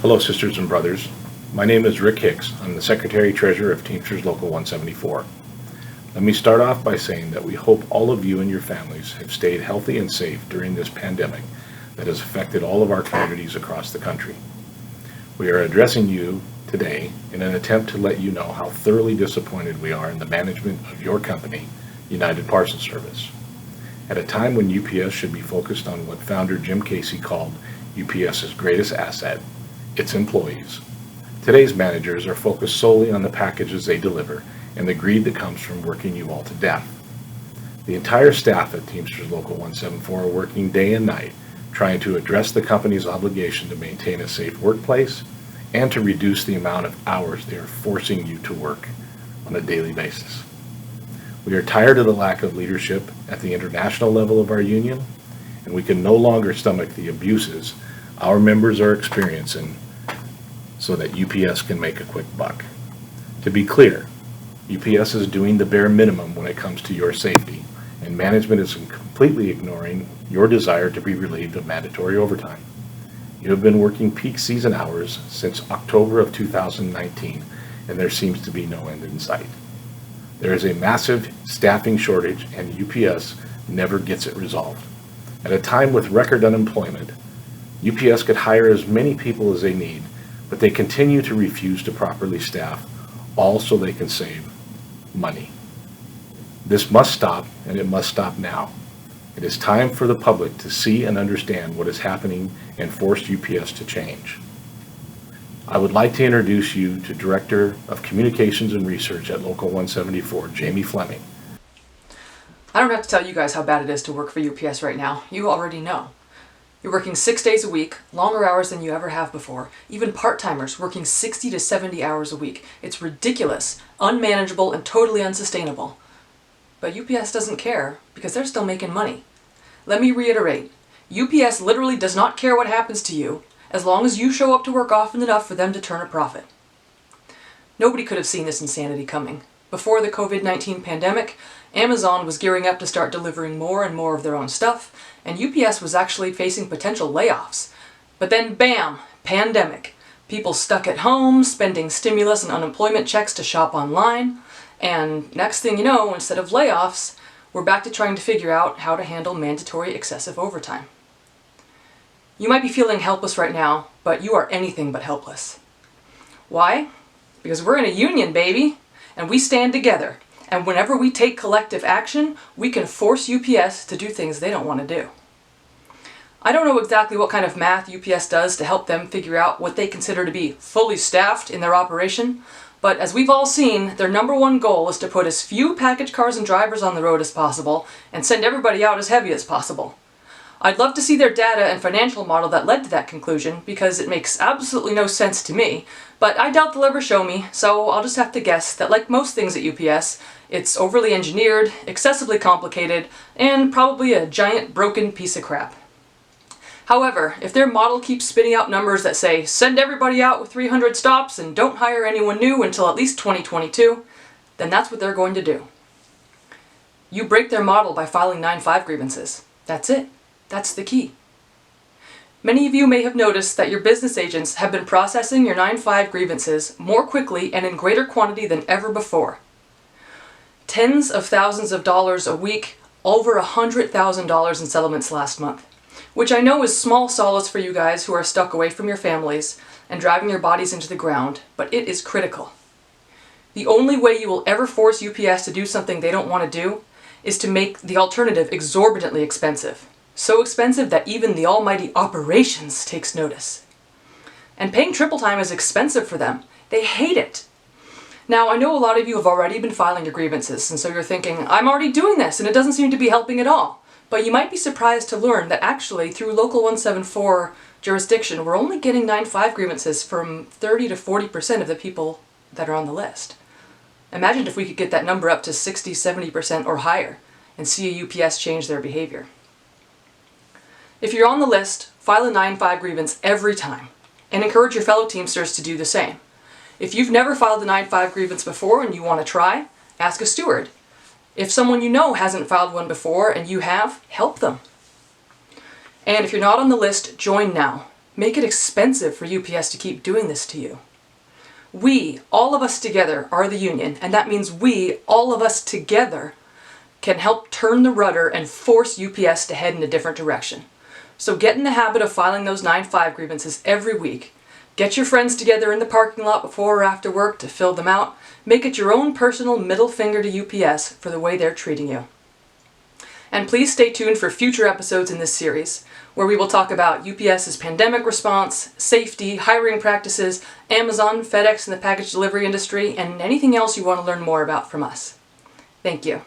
Hello, sisters and brothers. My name is Rick Hicks. I'm the Secretary-Treasurer of Teamsters Local 174. Let me start off by saying that we hope all of you and your families have stayed healthy and safe during this pandemic that has affected all of our communities across the country. We are addressing you today in an attempt to let you know how thoroughly disappointed we are in the management of your company, United Parcel Service. At a time when UPS should be focused on what founder Jim Casey called UPS's greatest asset, its employees, today's managers are focused solely on the packages they deliver and the greed that comes from working you all to death. The entire staff at Teamsters Local 174 are working day and night trying to address the company's obligation to maintain a safe workplace and to reduce the amount of hours they are forcing you to work on a daily basis. We are tired of the lack of leadership at the international level of our union, and we can no longer stomach the abuses our members are experiencing so that UPS can make a quick buck. To be clear, UPS is doing the bare minimum when it comes to your safety, and management is completely ignoring your desire to be relieved of mandatory overtime. You have been working peak season hours since October of 2019, and there seems to be no end in sight. There is a massive staffing shortage, and UPS never gets it resolved. At a time with record unemployment, UPS could hire as many people as they need, but they continue to refuse to properly staff, all so they can save money. This must stop, and it must stop now. It is time for the public to see and understand what is happening and force UPS to change. I would like to introduce you to Director of Communications and Research at Local 174, Jamie Fleming. I don't have to tell you guys how bad it is to work for UPS right now. You already know. You're working 6 days a week, longer hours than you ever have before. Even part-timers working 60 to 70 hours a week. It's ridiculous, unmanageable, and totally unsustainable. But UPS doesn't care because they're still making money. Let me reiterate, UPS literally does not care what happens to you as long as you show up to work often enough for them to turn a profit. Nobody could have seen this insanity coming. Before the COVID-19 pandemic, Amazon was gearing up to start delivering more and more of their own stuff, and UPS was actually facing potential layoffs. But then bam, pandemic. People stuck at home, spending stimulus and unemployment checks to shop online, and next thing you know, instead of layoffs, we're back to trying to figure out how to handle mandatory excessive overtime. You might be feeling helpless right now, but you are anything but helpless. Why? Because we're in a union, baby, and we stand together. And whenever we take collective action, we can force UPS to do things they don't want to do. I don't know exactly what kind of math UPS does to help them figure out what they consider to be fully staffed in their operation, but as we've all seen, their number one goal is to put as few package cars and drivers on the road as possible and send everybody out as heavy as possible. I'd love to see their data and financial model that led to that conclusion because it makes absolutely no sense to me, but I doubt they'll ever show me, so I'll just have to guess that like most things at UPS, it's overly engineered, excessively complicated, and probably a giant broken piece of crap. However, if their model keeps spitting out numbers that say, send everybody out with 300 stops and don't hire anyone new until at least 2022, then that's what they're going to do. You break their model by filing 9-5 grievances. That's it. That's the key. Many of you may have noticed that your business agents have been processing your 9-5 grievances more quickly and in greater quantity than ever before. Tens of thousands of dollars a week, over $100,000 in settlements last month, which I know is small solace for you guys who are stuck away from your families and driving your bodies into the ground, but it is critical. The only way you will ever force UPS to do something they don't want to do is to make the alternative exorbitantly expensive. So expensive that even the almighty operations takes notice. And paying triple time is expensive for them. They hate it. Now, I know a lot of you have already been filing your grievances, and so you're thinking, I'm already doing this and it doesn't seem to be helping at all. But you might be surprised to learn that actually, through Local 174 jurisdiction, we're only getting 9-5 grievances from 30 to 40% of the people that are on the list. Imagine if we could get that number up to 60, 70% or higher and see a UPS change their behavior. If you're on the list, file a 9-5 grievance every time, and encourage your fellow Teamsters to do the same. If you've never filed a 9-5 grievance before and you want to try, ask a steward. If someone you know hasn't filed one before and you have, help them. And if you're not on the list, join now. make it expensive for UPS to keep doing this to you. We, all of us together, are the union, and that means we, all of us together, can help turn the rudder and force UPS to head in a different direction. So get in the habit of filing those 9-5 grievances every week. Get your friends together in the parking lot before or after work to fill them out. Make it your own personal middle finger to UPS for the way they're treating you. And please stay tuned for future episodes in this series, where we will talk about UPS's pandemic response, safety, hiring practices, Amazon, FedEx, and the package delivery industry, and anything else you want to learn more about from us. Thank you.